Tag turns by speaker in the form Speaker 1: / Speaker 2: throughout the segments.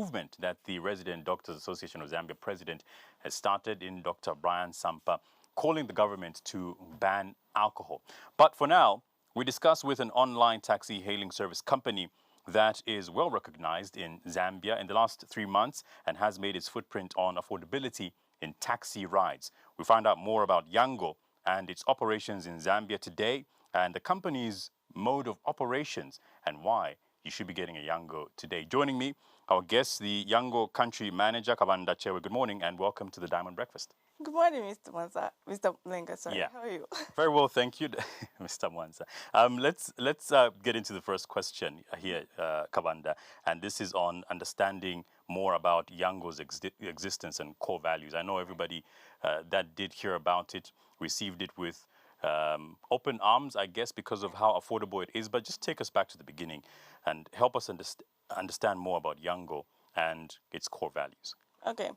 Speaker 1: movement that the Resident Doctors Association of Zambia president has started in Dr. Brian Sampa, calling the government to ban alcohol. But for now, we discuss with an online taxi hailing service company that is well recognized in Zambia in the last 3 months and has made its footprint on affordability in taxi rides. We find out more about Yango and its operations in Zambia today and the company's mode of operations and why you should be getting a Yango today. Joining me, our guest, the Yango Country Manager, Kabanda Chewe. Good morning and welcome to the Diamond Breakfast.
Speaker 2: Good morning, Mr. Mwanza. Mr. Mulenga, sorry.
Speaker 1: Yeah.
Speaker 2: How are you?
Speaker 1: Very well, thank you, Mr. Mwanza. Let's get into the first question here, Kabanda, and this is on understanding more about Yango's existence and core values. I know everybody that did hear about it received it with open arms, I guess, because of how affordable it is. But just take us back to the beginning and help us understand more about Yango and its core values.
Speaker 2: Okay.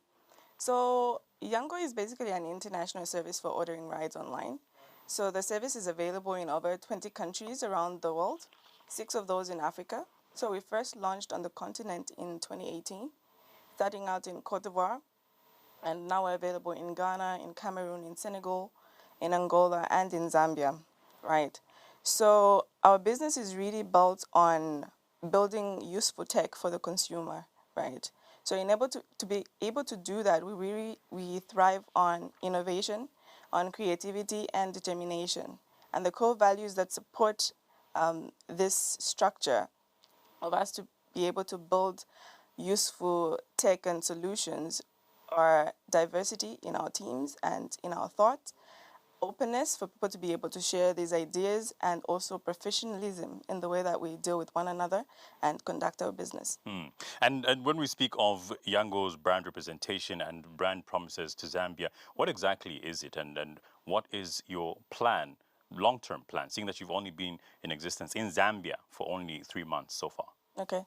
Speaker 2: So Yango is basically an international service for ordering rides online. So the service is available in over 20 countries around the world, 6 of those in Africa. So we first launched on the continent in 2018, starting out in Cote d'Ivoire, and now we're available in Ghana, in Cameroon, in Senegal, in Angola, and in Zambia, right? So our business is really built on building useful tech for the consumer, right? So to be able to do that, we thrive on innovation, on creativity and determination. And the core values that support this structure of us to be able to build useful tech and solutions are diversity in our teams and in our thoughts, openness for people to be able to share these ideas, and also professionalism in the way that we deal with one another and conduct our business.
Speaker 1: And when we speak of Yango's brand representation and brand promises to Zambia, what exactly is it, and what is your plan, long-term plan, seeing that you've only been in existence in Zambia for only 3 months so far?
Speaker 2: Okay,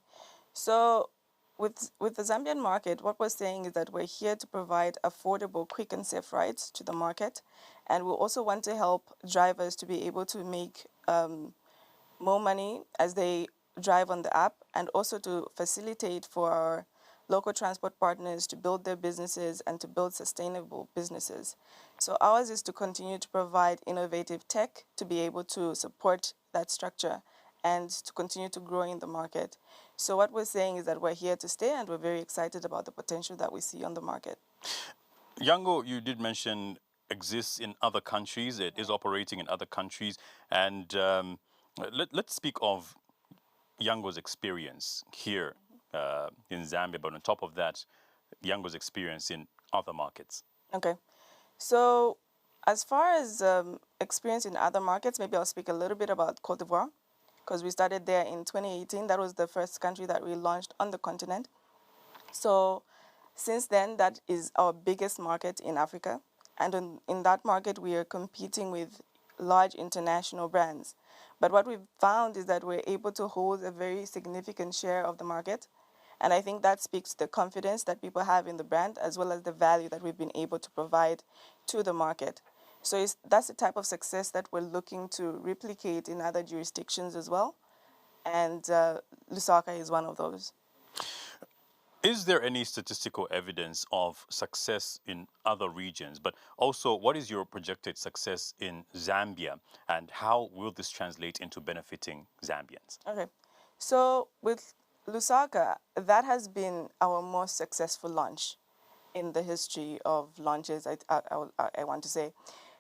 Speaker 2: so with the Zambian market, what we're saying is that we're here to provide affordable, quick and safe rides to the market. And we also want to help drivers to be able to make more money as they drive on the app, and also to facilitate for our local transport partners to build their businesses and to build sustainable businesses. So ours is to continue to provide innovative tech to be able to support that structure and to continue to grow in the market. So what we're saying is that we're here to stay, and we're very excited about the potential that we see on the market.
Speaker 1: Yango, you did mention, exists in other countries. It is operating in other countries. And let's speak of Yango's experience here in Zambia, but on top of that, Yango's experience in other markets.
Speaker 2: Okay. So as far as experience in other markets, maybe I'll speak a little bit about Cote d'Ivoire, because we started there in 2018. That was the first country that we launched on the continent. So since then, that is our biggest market in Africa. And in that market, we are competing with large international brands. But what we've found is that we're able to hold a very significant share of the market. And I think that speaks to the confidence that people have in the brand, as well as the value that we've been able to provide to the market. So that's the type of success that we're looking to replicate in other jurisdictions as well. And Lusaka is one of those.
Speaker 1: Is there any statistical evidence of success in other regions? But also, what is your projected success in Zambia, and how will this translate into benefiting Zambians? Okay.
Speaker 2: So with Lusaka, that has been our most successful launch in the history of launches, I want to say.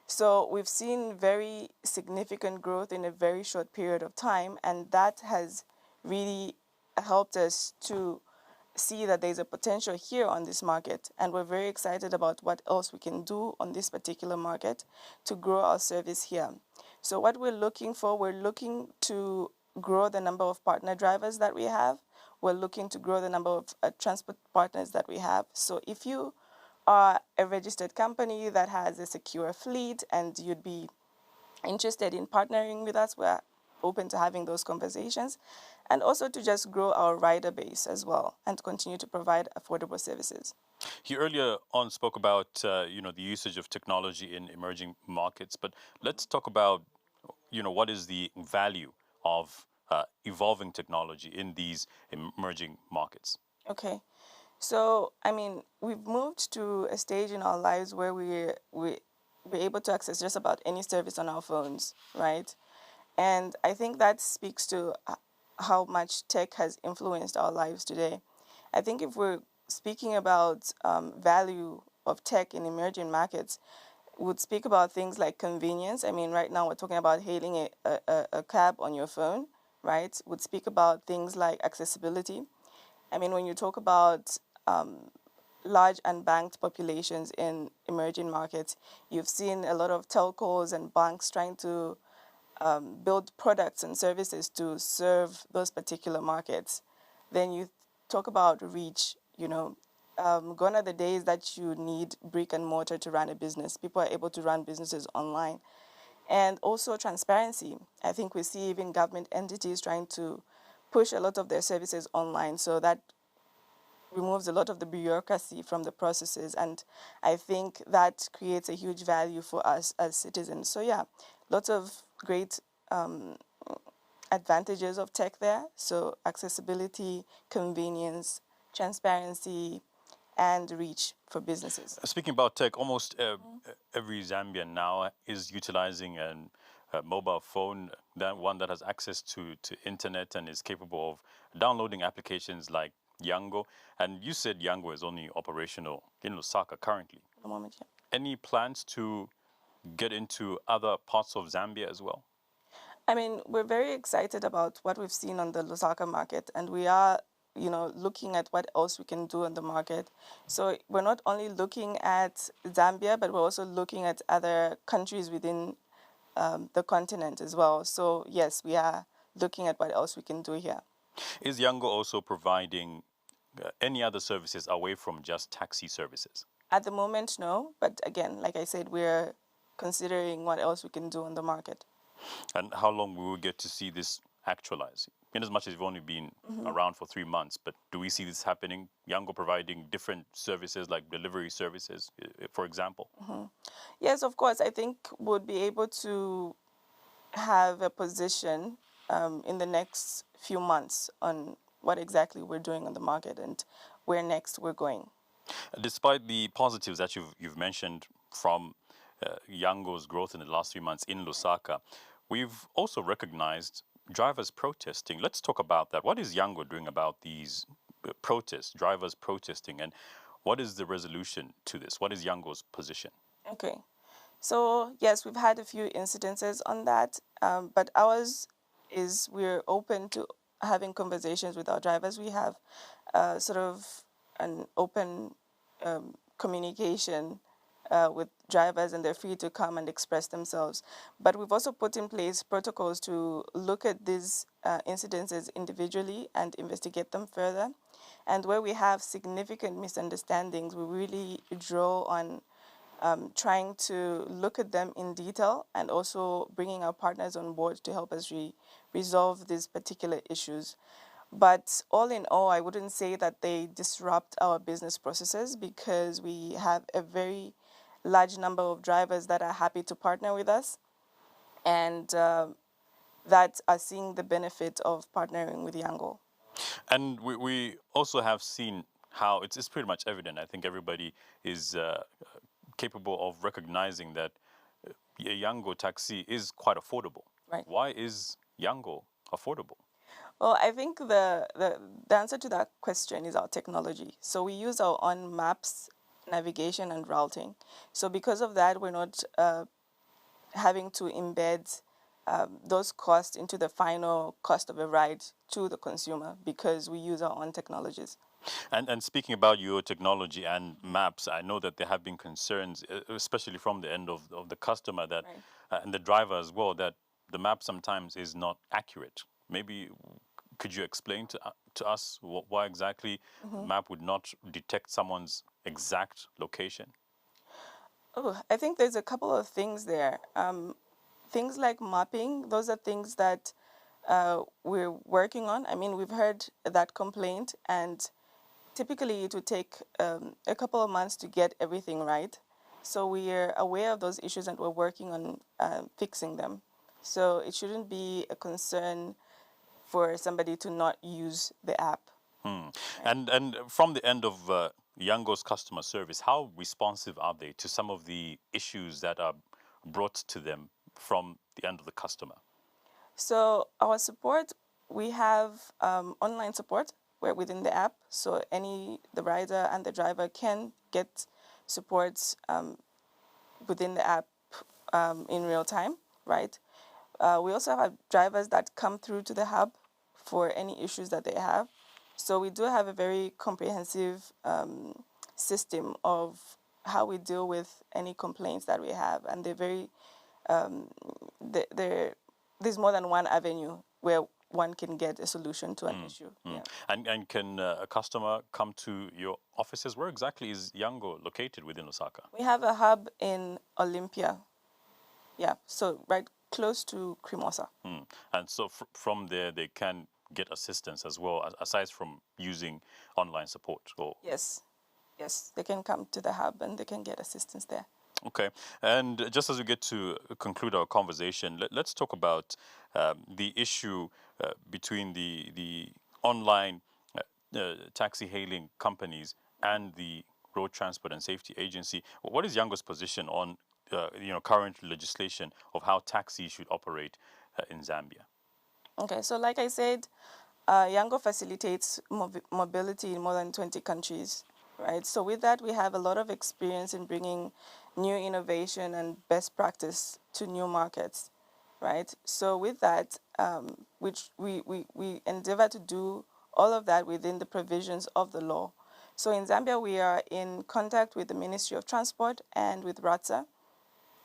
Speaker 2: So we've seen very significant growth in a very short period of time, and that has really helped us to see that there's a potential here on this market, and we're very excited about what else we can do on this particular market to grow our service here. So what we're looking for, we're looking to grow the number of partner drivers that we have. We're looking to grow the number of transport partners that we have. So if you are a registered company that has a secure fleet and you'd be interested in partnering with us, we're open to having those conversations, and also to just grow our rider base as well and continue to provide affordable services.
Speaker 1: He earlier on spoke about the usage of technology in emerging markets, but let's talk about what is the value of evolving technology in these emerging markets.
Speaker 2: Okay, So, I mean, we've moved to a stage in our lives where we're able to access just about any service on our phones, right? And I think that speaks to how much tech has influenced our lives today. I think if we're speaking about value of tech in emerging markets, would speak about things like convenience. I mean, right now we're talking about hailing a cab on your phone, right? Would speak about things like accessibility. I mean, when you talk about large unbanked populations in emerging markets, you've seen a lot of telcos and banks trying to build products and services to serve those particular markets. Then you talk about reach, gone are the days that you need brick and mortar to run a business. People are able to run businesses online. And also transparency. I think we see even government entities trying to push a lot of their services online. So that removes a lot of the bureaucracy from the processes. And I think that creates a huge value for us as citizens. So yeah, lots of great advantages of tech there. So accessibility, convenience, transparency, and reach for businesses.
Speaker 1: Speaking about tech, almost every Zambian now is utilizing a mobile phone, that one that has access to internet and is capable of downloading applications like Yango. And you said Yango is only operational in Lusaka currently.
Speaker 2: At the moment, yeah.
Speaker 1: Any plans to get into other parts of Zambia as well?
Speaker 2: I mean, we're very excited about what we've seen on the Lusaka market, and we are, looking at what else we can do on the market. So we're not only looking at Zambia, but we're also looking at other countries within the continent as well. So yes, we are looking at what else we can do here.
Speaker 1: Is Yango also providing any other services away from just taxi services?
Speaker 2: At the moment, no. But again, like I said, we're considering what else we can do on the market.
Speaker 1: And how long will we get to see this actualize? In as much as you've only been around for 3 months, but do we see this happening? Yango providing different services like delivery services, for example?
Speaker 2: Yes, of course. I think we'll be able to have a position in the next few months on what exactly we're doing on the market and where next we're going.
Speaker 1: Despite the positives that you've mentioned from Yango's growth in the last 3 months in Lusaka, we've also recognized drivers protesting. Let's talk about that. What is Yango doing about these protests, drivers protesting, and what is the resolution to this? What is Yango's position?
Speaker 2: Okay. So, yes, we've had a few incidences on that, but ours is we're open to having conversations with our drivers. We have sort of an open communication with drivers, and they're free to come and express themselves. But we've also put in place protocols to look at these incidences individually and investigate them further. And where we have significant misunderstandings, we really draw on trying to look at them in detail and also bringing our partners on board to help us resolve these particular issues. But all in all, I wouldn't say that they disrupt our business processes because we have a very large number of drivers that are happy to partner with us and that are seeing the benefit of partnering with Yango.
Speaker 1: And we also have seen how it's pretty much evident. I think everybody is capable of recognizing that Yango taxi is quite affordable.
Speaker 2: Right.
Speaker 1: Why is Yango affordable?
Speaker 2: Well, I think the answer to that question is our technology. So we use our own maps, navigation, and routing. So because of that, we're not having to embed those costs into the final cost of a ride to the consumer because we use our own technologies.
Speaker 1: And speaking about your technology and maps, I know that there have been concerns, especially from the end of the customer that,
Speaker 2: Right.
Speaker 1: and the driver as well, that the map sometimes is not accurate. Maybe could you explain to us why exactly the map would not detect someone's exact location?
Speaker 2: Oh, I think there's a couple of things there. Things like mapping, those are things that we're working on. I mean, we've heard that complaint, and typically it would take a couple of months to get everything right. So we are aware of those issues and we're working on fixing them. So it shouldn't be a concern for somebody to not use the app.
Speaker 1: And from the end of Yango's customer service, how responsive are they to some of the issues that are brought to them from the end of the customer?
Speaker 2: So our support, we have online support where within the app. So the rider and the driver can get support within the app in real time, right? We also have drivers that come through to the hub for any issues that they have. So we do have a very comprehensive system of how we deal with any complaints that we have, and they're very there's more than one avenue where one can get a solution to an issue. Yeah.
Speaker 1: And can a customer come to your offices? Where exactly is Yango located within Lusaka?
Speaker 2: We have a hub in Olympia. Yeah, so right close to Cremosa.
Speaker 1: And so from there, they can get assistance as well, aside from using online support? Or...
Speaker 2: Yes, they can come to the hub and they can get assistance there.
Speaker 1: Okay, and just as we get to conclude our conversation, let's talk about the issue between the online taxi hailing companies and the Road Transport and Safety Agency. What is Yango's position on current legislation of how taxis should operate in Zambia?
Speaker 2: Okay, so like I said, Yango facilitates mobility in more than 20 countries, right? So with that, we have a lot of experience in bringing new innovation and best practice to new markets, right? So with that, which we endeavor to do all of that within the provisions of the law. So in Zambia, we are in contact with the Ministry of Transport and with RATSA,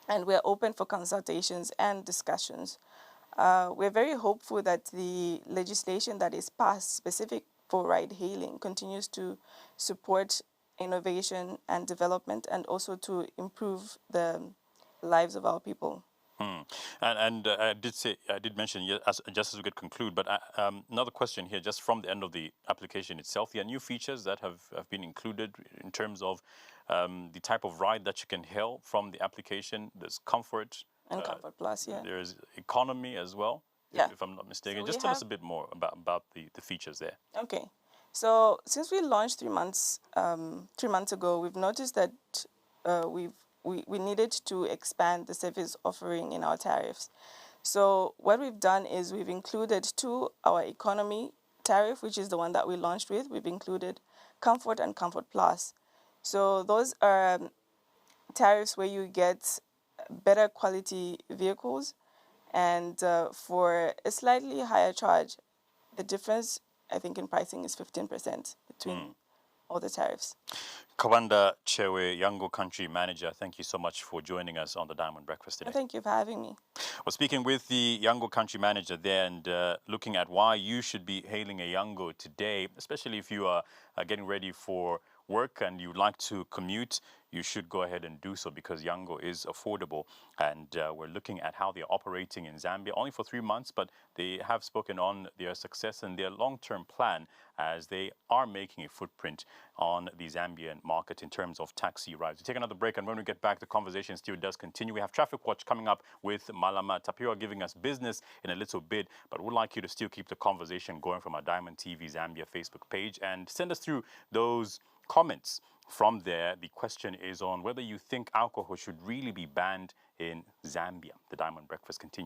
Speaker 2: and we're open for consultations and discussions. We're very hopeful that the legislation that is passed specific for ride-hailing continues to support innovation and development, and also to improve the lives of our people.
Speaker 1: And I did mention, just as we could conclude, but another question here, just from the end of the application itself, there are new features that have been included in terms of the type of ride that you can hail from the application. There's comfort.
Speaker 2: And Comfort Plus, yeah.
Speaker 1: There's economy as well, if I'm not mistaken. So just tell us a bit more about the features there.
Speaker 2: Okay. So since we launched 3 months ago, we've noticed that we needed to expand the service offering in our tariffs. So what we've done is we've included to our economy tariff, which is the one that we launched with, we've included Comfort and Comfort Plus. So those are tariffs where you get better quality vehicles and for a slightly higher charge. The difference, I think, in pricing is 15% between all the tariffs.
Speaker 1: Kabanda Chewe, Yango Country Manager, thank you so much for joining us on the Diamond Breakfast today.
Speaker 2: Thank you for having me.
Speaker 1: We're speaking with the Yango Country Manager there and looking at why you should be hailing a Yango today, especially if you are getting ready for work and you'd like to commute. You should go ahead and do so because Yango is affordable. And we're looking at how they're operating in Zambia only for 3 months, but they have spoken on their success and their long-term plan as they are making a footprint on the Zambian market in terms of taxi rides. We take another break, and when we get back, the conversation still does continue. We have Traffic Watch coming up with Malama. Tapiwa giving us business in a little bit, but we'd like you to still keep the conversation going from our Diamond TV Zambia Facebook page and send us through those comments. From there, the question is on whether you think alcohol should really be banned in Zambia. The Diamond Breakfast continues.